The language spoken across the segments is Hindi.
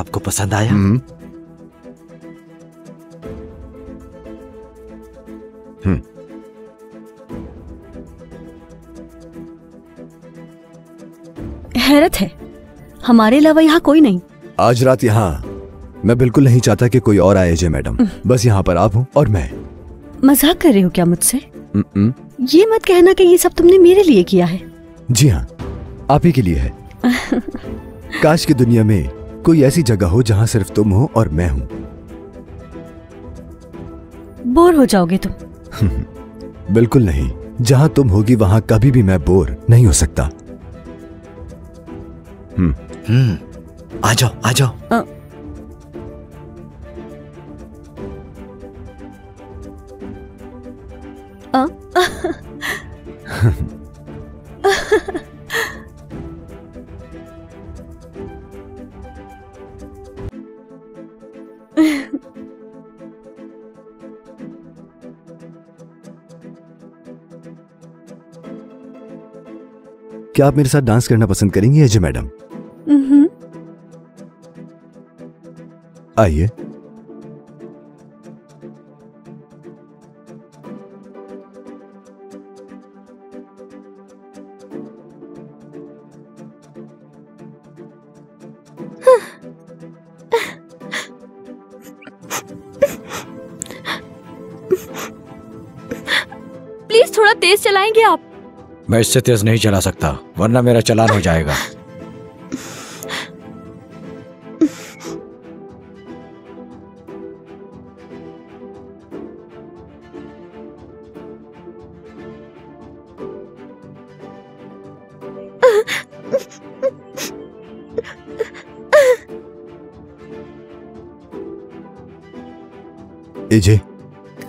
आपको पसंद आया? हैरत है, हमारे अलावा यहाँ कोई नहीं। आज रात यहाँ मैं बिल्कुल नहीं चाहता कि कोई और आए। जय मैडम, बस यहाँ पर आप हूँ और मैं। मजाक कर रहे हो क्या मुझसे? ये मत कहना कि ये सब तुमने मेरे लिए किया है। जी हाँ, आप ही के लिए है। काश की दुनिया में कोई ऐसी जगह हो जहाँ सिर्फ तुम हो और मैं हूँ। बोर हो जाओगे तुम। बिल्कुल नहीं, जहाँ तुम होगी वहाँ कभी भी मैं बोर नहीं हो सकता। आ जाओ आ जाओ। क्या आप मेरे साथ डांस करना पसंद करेंगी अजय मैडम? आइए। प्लीज थोड़ा तेज चलाएंगे आप? मैं इससे तेज नहीं चला सकता, वरना मेरा चालान हो जाएगा। एजे,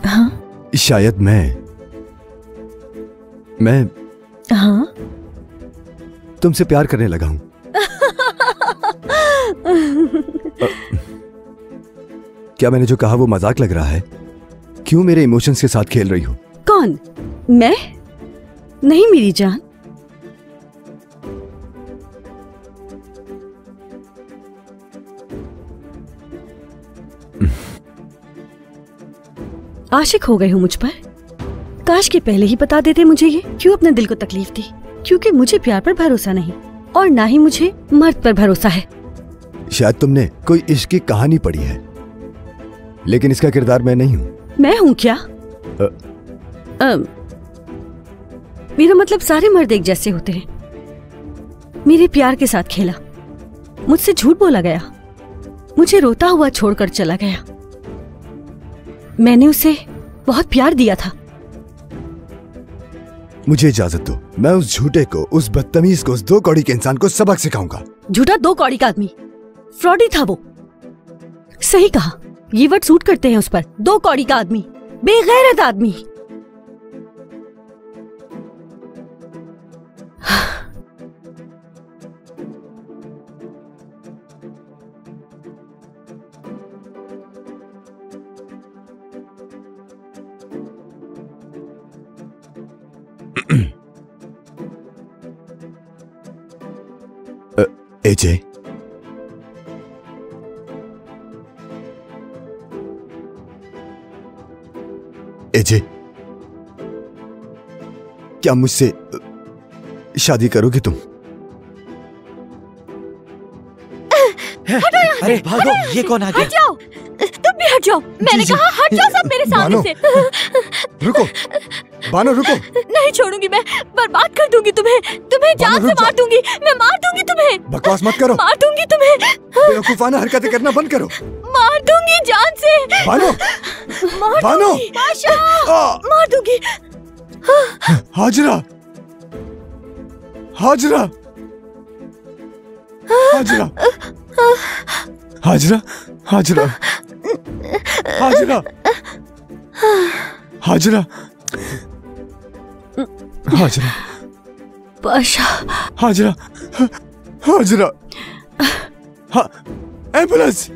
हाँ? शायद मैं हाँ? तुमसे प्यार करने लगा हूं। क्या मैंने जो कहा वो मजाक लग रहा है? क्यों मेरे इमोशंस के साथ खेल रही हो? कौन? मैं? नहीं मेरी जान। आशिक हो गए हो मुझ पर? काश के पहले ही बता देते मुझे ये। क्यों अपने दिल को तकलीफ दी? क्योंकि मुझे प्यार पर भरोसा नहीं और ना ही मुझे मर्द पर भरोसा है। शायद तुमने कोई इश्क की कहानी पढ़ी है, लेकिन इसका किरदार मैं नहीं हूँ। मैं हूँ क्या? मेरा मतलब सारे मर्द एक जैसे होते हैं। मेरे प्यार के साथ खेला, मुझसे झूठ बोला गया, मुझे रोता हुआ छोड़कर चला गया। मैंने उसे बहुत प्यार दिया था। मुझे इजाजत दो, मैं उस झूठे को, उस बदतमीज को, उस दो कौड़ी के इंसान को सबक सिखाऊंगा। झूठा दो कौड़ी का आदमी, फ्रॉडी था वो। सही कहा, ये वर्ड सूट करते हैं उस पर। दो कौड़ी का आदमी, बेगैरत आदमी। एजे, एजे, क्या मुझसे शादी करोगे तुम? अरे भागो, ये कौन आ गया? हट जाओ, तुम भी हट जाओ। मैंने कहा हट जाओ सब मेरे सामने से। रुको बानो, रुको। नहीं छोड़ूंगी मैं, बर्बाद कर दूंगी तुम्हें। तुम्हें जान से मार दूंगी, मैं मार दूंगी तुम्हें। बकवास मत करो। मार दूंगी तुम्हें। बेवकूफाना हरकतें करना बंद करो। मार दूंगी जान से। बानो, बानो, मार दूंगी। हाजरा, हाजरा, हाजरा, हाजरा, हाजरा, हाजरा, हाजरा, हाजरा, पाशा, हाजरा, हाजरा, एम्बुलेंस,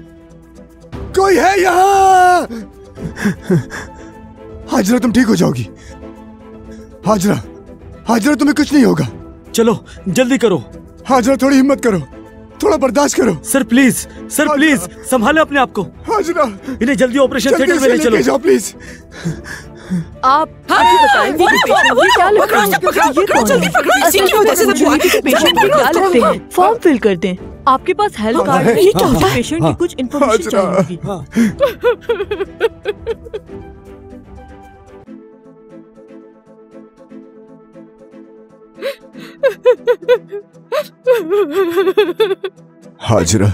कोई है यहाँ? हाजरा, तुम ठीक हो जाओगी। हाजरा, हाजरा, तुम्हें कुछ नहीं होगा। चलो जल्दी करो। हाजरा, थोड़ी हिम्मत करो। थोड़ा बर्दाश्त करो। सर प्लीज, सर प्लीज संभालो अपने आप को। हाजरा, इन्हें जल्दी ऑपरेशन थिएटर में ले चलो। जाओ प्लीज। आप बताएंगे फॉर्म फिल कर दें। आपके पास हेल्थ कार्ड है, पेशेंट की कुछ इन्फॉर्मेशन चाहिए। हाजरा,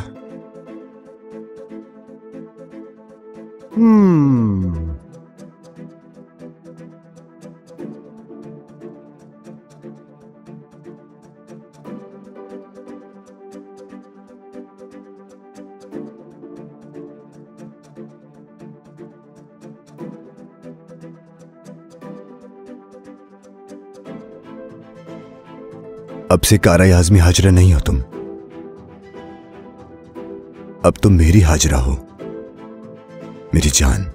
अब से कारा आजमी हाजरा नहीं हो तुम, अब तुम मेरी हाजरा हो, मेरी जान।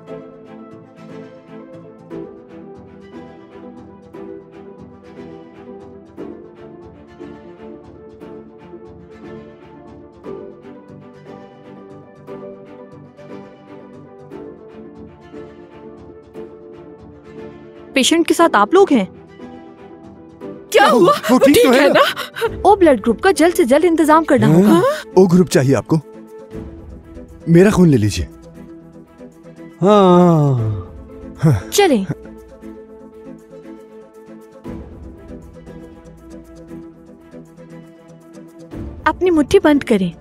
पेशेंट के साथ आप लोग हैं? क्या हुआ? वो ठीक तो है ना? ओ ब्लड ग्रुप का जल्द से जल्द इंतजाम करना होगा। ओ ग्रुप चाहिए आपको? मेरा खून ले लीजिए। हाँ। चलें। अपनी मुट्ठी बंद करें।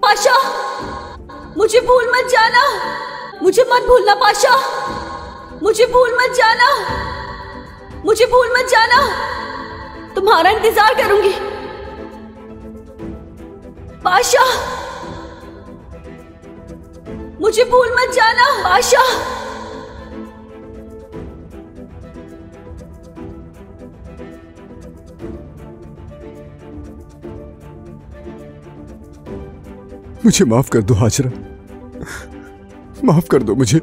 पाशा, मुझे भूल मत जाना, मुझे मत भूलना पाशा, मुझे भूल मत जाना, मुझे भूल मत जाना, तुम्हारा इंतजार करूंगी। पाशा, मुझे भूल मत जाना पाशा। मुझे माफ कर दो हाजरा, माफ कर दो मुझे।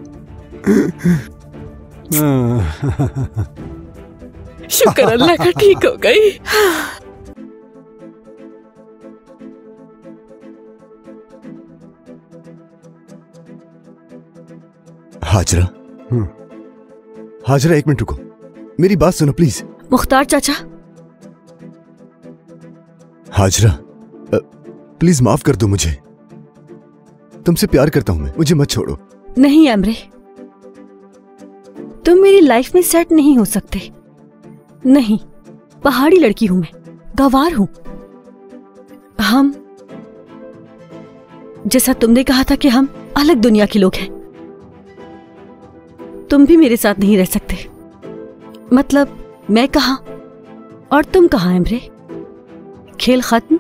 शुक्र अल्लाह का ठीक हो गई। हाजरा, हाजरा एक मिनट रुको, मेरी बात सुनो प्लीज। मुख्तार चाचा। हाजरा प्लीज माफ कर दो मुझे, तुमसे प्यार करता हूं मैं, मुझे मत छोड़ो। नहीं एमरे, तुम मेरी लाइफ में सेट नहीं हो सकते। नहीं, पहाड़ी लड़की हूं मैं, गंवार हूं। हम, जैसा तुमने कहा था कि हम अलग दुनिया के लोग हैं, तुम भी मेरे साथ नहीं रह सकते। मतलब मैं कहां और तुम कहां एमरे? खेल खत्म।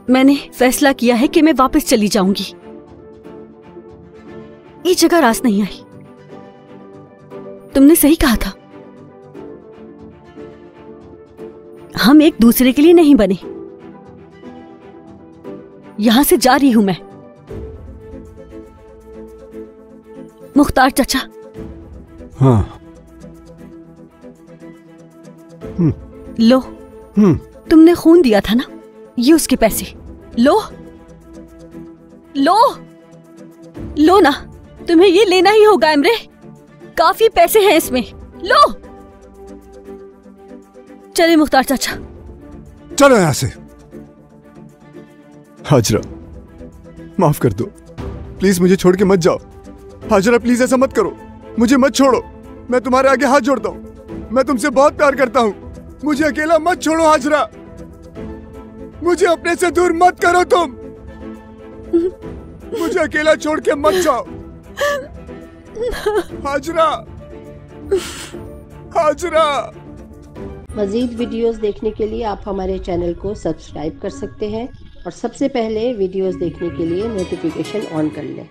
मैंने फैसला किया है कि मैं वापस चली जाऊंगी। ये जगह रास नहीं आई। तुमने सही कहा था, हम एक दूसरे के लिए नहीं बने। यहां से जा रही हूं मैं। मुख्तार चाचा। हाँ। लो, तुमने खून दिया था ना, ये उसके पैसे लो। लो लो ना, तुम्हें ये लेना ही होगा एमरे, काफी पैसे हैं इसमें। लो। चले मुख्तार चाचा, चलो यहां से। हाजरा माफ कर दो, प्लीज मुझे छोड़ के मत जाओ। हाजरा प्लीज ऐसा मत करो, मुझे मत छोड़ो, मैं तुम्हारे आगे हाथ जोड़ता हूँ, मैं तुमसे बहुत प्यार करता हूँ, मुझे अकेला मत छोड़ो हाजरा, मुझे अपने से दूर मत करो तुम, मुझे अकेला छोड़ के मत जाओ हाजरा, हाजरा। मज़ीद वीडियोस देखने के लिए आप हमारे चैनल को सब्सक्राइब कर सकते हैं और सबसे पहले वीडियोस देखने के लिए नोटिफिकेशन ऑन कर लें।